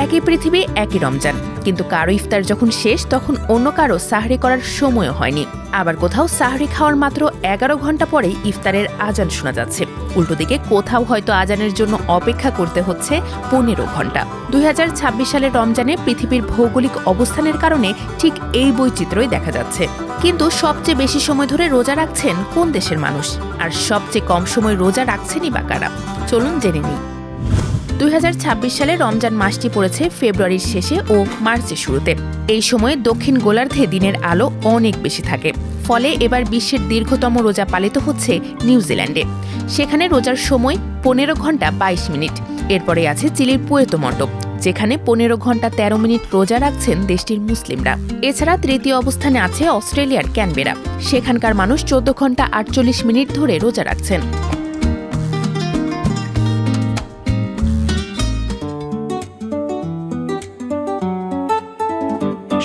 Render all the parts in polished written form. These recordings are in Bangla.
একই পৃথিবী, একই রমজান, কিন্তু কারো ইফতার যখন শেষ তখন অন্য কারো সাহরি করার সময়ও হয়নি। আবার কোথাও সাহরি খাওয়ার মাত্র 11 ঘন্টা পরেই ইফতারের আজান শোনা যাচ্ছে। উল্টো দিকে কোথাও হয়তো আজানের জন্য অপেক্ষা করতে হচ্ছে 15 ঘন্টা। 2026 সালের রমজানে পৃথিবীর ভৌগোলিক অবস্থানের কারণে ঠিক এই বৈচিত্র্যই দেখা যাচ্ছে। কিন্তু সবচেয়ে বেশি সময় ধরে রোজা রাখছেন কোন দেশের মানুষ, আর সবচেয়ে কম সময় রোজা রাখছেনই বা কারা? চলুন জেনে নিই। 2026 সালে রমজান মাসটি পড়েছে ফেব্রুয়ারির শেষে ও মার্চের শুরুতে। এই সময়ে দক্ষিণ গোলার্ধে দিনের আলো অনেক বেশি থাকে, ফলে এবার বিশ্বের দীর্ঘতম রোজা পালিত হচ্ছে নিউজিল্যান্ডে। সেখানে রোজার সময় 15 ঘন্টা 22 মিনিট। এরপরে আছে চিলির পুয়ের্তো মন্টো, যেখানে 15 ঘন্টা 13 মিনিট রোজা রাখছেন দেশটির মুসলিমরা। এছাড়া তৃতীয় অবস্থানে আছে অস্ট্রেলিয়ার ক্যানবেরা, সেখানকার মানুষ 14 ঘন্টা 48 মিনিট ধরে রোজা রাখছেন।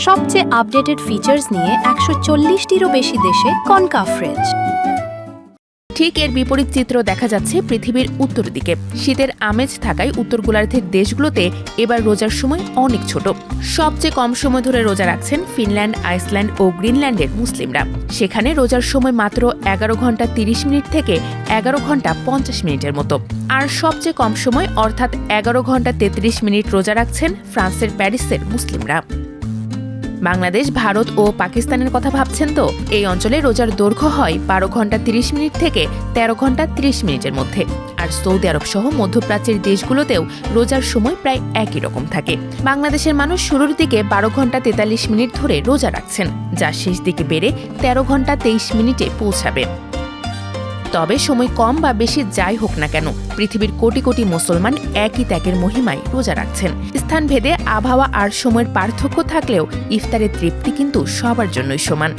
সবচেয়ে আপডেটেড ফিচার্স নিয়ে 140টিরও বেশি দেশে কনকাফরেজ। ঠিক এর বিপরীত চিত্র দেখা যাচ্ছে পৃথিবীর উত্তর দিকে। শীতের আমেজ থাকায় উত্তর গোলার্ধের দেশগুলোতে এবার রোজার সময় অনেক ছোট। সবচেয়ে কম সময় ধরে রোজা রাখছেন ফিনল্যান্ড, আইসল্যান্ড ও গ্রিনল্যান্ডের মুসলিমরা। সেখানে রোজার সময় মাত্র 11 ঘন্টা 30 মিনিট থেকে 11 ঘন্টা 50 মিনিটের মতো। আর সবচেয়ে কম সময় অর্থাৎ 11 ঘন্টা 33 মিনিট রোজা রাখছেন ফ্রান্সের প্যারিসের মুসলিমরা। বাংলাদেশ, ভারত ও পাকিস্তানের কথা ভাবছেন তো? এই অঞ্চলে রোজার দৈর্ঘ্য হয় 12 ঘন্টা 30 মিনিট থেকে 13 ঘন্টা 30 মিনিটের মধ্যে। আর সৌদি আরব সহ মধ্যপ্রাচ্যের দেশগুলোতেও রোজার সময় প্রায় একই রকম থাকে। বাংলাদেশের মানুষ শুরুর দিকে 12 ঘন্টা 43 মিনিট ধরে রোজা রাখছেন, যা শেষ দিকে বেড়ে 13 ঘন্টা 23 মিনিটে পৌঁছাবে। তবে সময় কম বা বেশি যাই হোক না কেন, পৃথিবীর কোটি কোটি মুসলমান একই ত্যাগের মহিমায় রোজা রাখছেন। স্থানভেদে আবহাওয়া আর সময়ের পার্থক্য থাকলেও ইফতারের তৃপ্তি কিন্তু সবার জন্যই সমান।